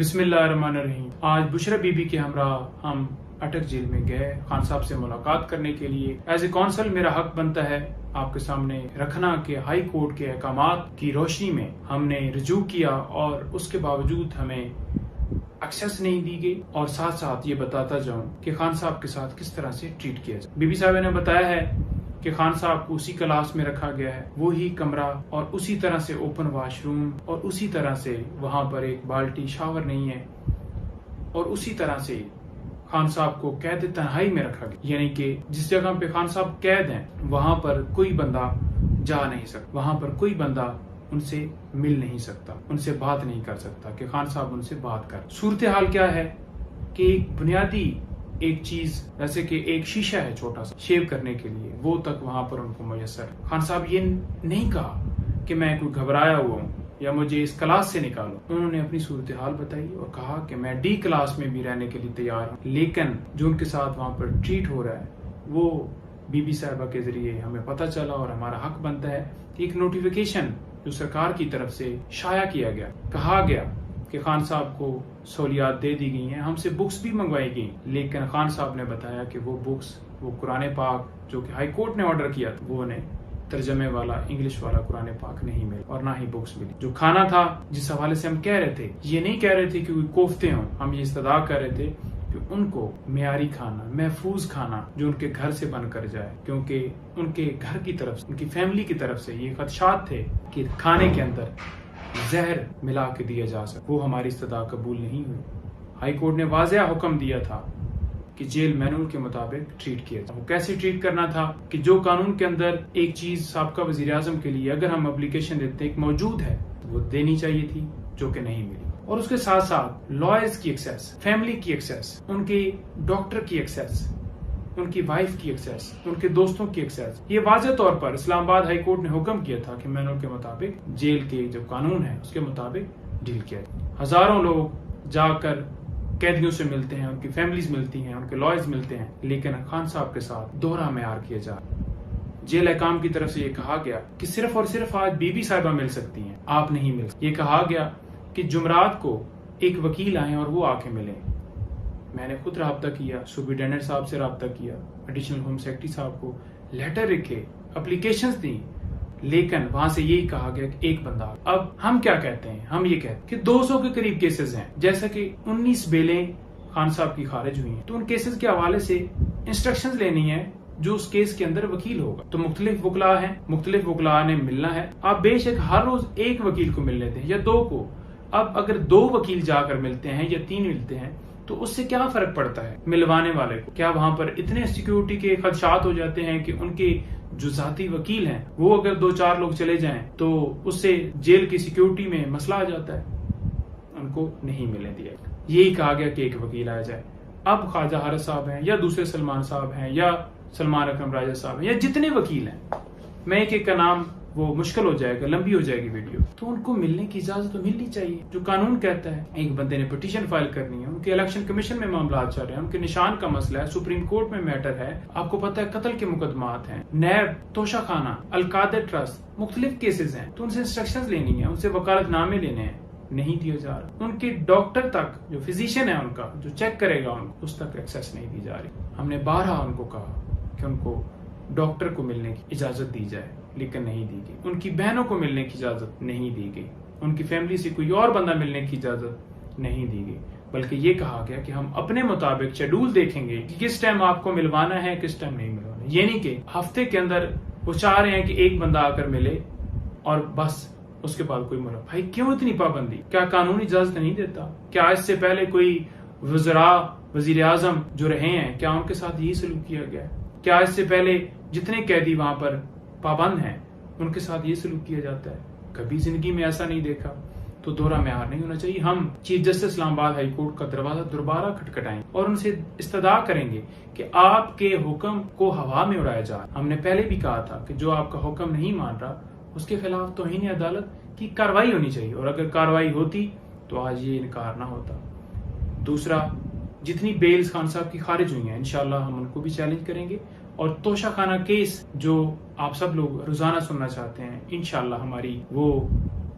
बिस्मिल्लाहिर्रहमानिर्रहीम। आज बुशरा बीबी के हमरा हम अटक जेल में गए खान साहब से मुलाकात करने के लिए। एज ए कौंसल मेरा हक बनता है आपके सामने रखना कि हाई कोर्ट के अहकामात की रोशनी में हमने रजू किया और उसके बावजूद हमें एक्सेस नहीं दी गई, और साथ साथ ये बताता जाऊं कि खान साहब के साथ किस तरह से ट्रीट किया जाए। बीबी साहब ने बताया है कि खान साहब को उसी क्लास में रखा गया है, वो ही कमरा और उसी तरह से ओपन वॉशरूम और उसी तरह से वहां पर एक बाल्टी शावर नहीं है, और उसी तरह से खान साहब को कैद तन्हाई में रखा गया। यानी कि जिस जगह पे खान साहब कैद हैं वहां पर कोई बंदा जा नहीं सकता, वहां पर कोई बंदा उनसे मिल नहीं सकता, उनसे बात नहीं कर सकता कि खान साहब उनसे बात कर। सूरत हाल क्या है कि एक बुनियादी एक चीज जैसे कि एक शीशा है छोटा सा शेव करने के लिए, वो तक वहां पर उनको मुयस्सर। खान साहब ये नहीं कहा कि मैं कोई घबराया हुआ हूँ या मुझे इस क्लास से निकालो। उन्होंने अपनी सूरत हाल बताई और कहा कि मैं डी क्लास में भी रहने के लिए तैयार हूँ, लेकिन जो उनके साथ वहां पर ट्रीट हो रहा है वो बीबी साहिबा के जरिए हमें पता चला, और हमारा हक बनता है कि एक नोटिफिकेशन जो सरकार की तरफ से शाया किया गया, कहा गया कि खान साहब को सहूलियात दे दी गई हैं, हमसे बुक्स भी मंगवाई गई, लेकिन खान साहब ने बताया कि वो बुक्स, वो कुरान पाक जो कि हाई कोर्ट ने ऑर्डर किया था, वो उन्हें तर्जमे वाला इंग्लिश वाला कुरान पाक नहीं मिला और ना ही बुक्स मिली। जो खाना था जिस हवाले से हम कह रहे थे, ये नहीं कह रहे थे कि कोई कोफ्ते हों, हम ये इस्तदा कर रहे थे कि उनको मियारी खाना, महफूज खाना जो उनके घर से बनकर जाए, क्योंकि उनके घर की तरफ से, उनकी फैमिली की तरफ से ये खदशात थे कि खाने के अंदर जहर मिला के दिया जा सके। वो हमारी इस्तदा कबूल नहीं हुई। हाई कोर्ट ने वाज़ेह हुक्म दिया था कि जेल मैनुअल के मुताबिक ट्रीट किया जाए। वो कैसे ट्रीट करना था कि जो कानून के अंदर एक चीज साबका वजीर आजम के लिए अगर हम एप्लीकेशन देते हैं मौजूद है, वो देनी चाहिए थी, जो कि नहीं मिली। और उसके साथ साथ लॉयर्स की एक्सेस, फैमिली की एक्सेस, उनके डॉक्टर की एक्सेस, उनकी वाइफ की एक्सेस, उनके दोस्तों की एक्सेस, ये वाज़ेह तौर पर इस्लामाबाद हाई कोर्ट ने हुक्म किया था कि मैनुअल के मुताबिक जेल के जो कानून है उसके मुताबिक डील किया जाए। हजारों लोग जाकर कैदियों से मिलते हैं, उनकी फैमिलीज मिलती हैं, उनके लॉयर्स मिलते हैं, लेकिन खान साहब के साथ दोहरा मेयार किया जा रहा। जेल अहकाम की तरफ से ये कहा गया कि सिर्फ और सिर्फ आज बीबी साहिबा मिल सकती हैं, आप नहीं मिल सकते। ये कहा गया कि जुमरात को एक वकील आए और वो आके मिले। मैंने खुद राब्ता किया, सुपरिटेंडेंट साहब से राब्ता किया, एडिशनल होम सेक्रेटरी साहब को लेटर लिखे, एप्लीकेशंस दी, लेकिन वहां से यही कहा गया कि एक बंदा। अब हम क्या कहते हैं, हम ये कहते हैं कि 200 के करीब केसेस हैं, जैसा कि 19 बेलें खान साहब की खारिज हुई हैं, तो उन केसेस के हवाले से इंस्ट्रक्शंस लेनी है जो उस केस के अंदर वकील होगा। तो मुख्तलिफ वकला हैं, मुख्तलिफ वकला ने मिलना है। आप बेशक हर रोज एक वकील को मिलने दें या 2 को। अब अगर 2 वकील जाकर मिलते हैं या 3 मिलते हैं तो उससे क्या फर्क पड़ता है मिलवाने वाले को? क्या वहां पर इतने सिक्योरिटी के खदशात हो जाते हैं कि उनके जो जाती वकील हैं वो अगर 2-4 लोग चले जाएं तो उससे जेल की सिक्योरिटी में मसला आ जाता है? उनको नहीं मिलने दिया। यही कहा गया कि एक वकील आ जाए। अब ख्वाजा हारिस साहब हैं या दूसरे सलमान साहब हैं या सलमान अकरम राजा साहब हैं या जितने वकील हैं, मैं एक एक का नाम, वो मुश्किल हो जाएगा, लंबी हो जाएगी वीडियो, तो उनको मिलने की इजाजत तो मिलनी चाहिए। जो कानून कहता है एक बंदे ने पिटीशन फाइल करनी है, उनके इलेक्शन कमीशन में मामला चल रहे हैं, उनके निशान का मसला है, सुप्रीम कोर्ट में मैटर है, आपको पता है कत्ल के मुकदमात हैं, नैब, तोशा खाना, अलकादर ट्रस्ट, मुख्तलिफ केसेस हैं, तो उनसे इंस्ट्रक्शंस लेनी है, उनसे वकालतनामे लेने हैं, नहीं दिया जा रहा। उनके डॉक्टर तक, जो फिजिशियन है उनका, जो चेक करेगा उनको, उस तक एक्सेस नहीं दी जा रही। हमने 12 उनको कहा कि उनको डॉक्टर को मिलने की इजाजत दी जाए, लेकिन नहीं दी गई। उनकी बहनों को मिलने की इजाजत नहीं दी गई, उनकी फैमिली से कोई और बंदा मिलने की इजाजत नहीं दी गई, बल्कि ये कहा गया कि हम अपने मुताबिक शेड्यूल देखेंगे कि किस टाइम आपको मिलवाना है, किस टाइम नहीं मिलवाना। ये नहीं कि हफ्ते के अंदर वो चाह रहे हैं कि एक बंदा आकर मिले और बस उसके बाद कोई मुलाकात। भाई क्यों इतनी पाबंदी? क्या कानून इजाजत नहीं देता? क्या इससे पहले कोई वज़रा, वजीर आजम जो रहे हैं, क्या उनके साथ यही सलूक किया गया? क्या इससे पहले जितने कैदी वहां पर पाबंद हैं उनके साथ ये सलूक किया जाता है? कभी जिंदगी में ऐसा नहीं देखा। तो दोहरा मेयार नहीं होना चाहिए। हम chief justice Islamabad high court का दरवाजा दोबारा खटखटाएंगे और उनसे इस्तदा करेंगे कि आपके हुक्म को हवा में उड़ाया जा। हमने पहले भी कहा था कि जो आपका हुक्म नहीं मान रहा उसके खिलाफ तौहीन अदालत की कार्रवाई होनी चाहिए, और अगर कार्रवाई होती तो आज ये इनकार ना होता। दूसरा, जितनी बेल्स खान साहब की खारिज हुई हैं इंशाल्लाह हम उनको भी चैलेंज करेंगे, और तोशा खाना केस जो आप सब लोग रोजाना सुनना चाहते हैं, इंशाल्लाह हमारी वो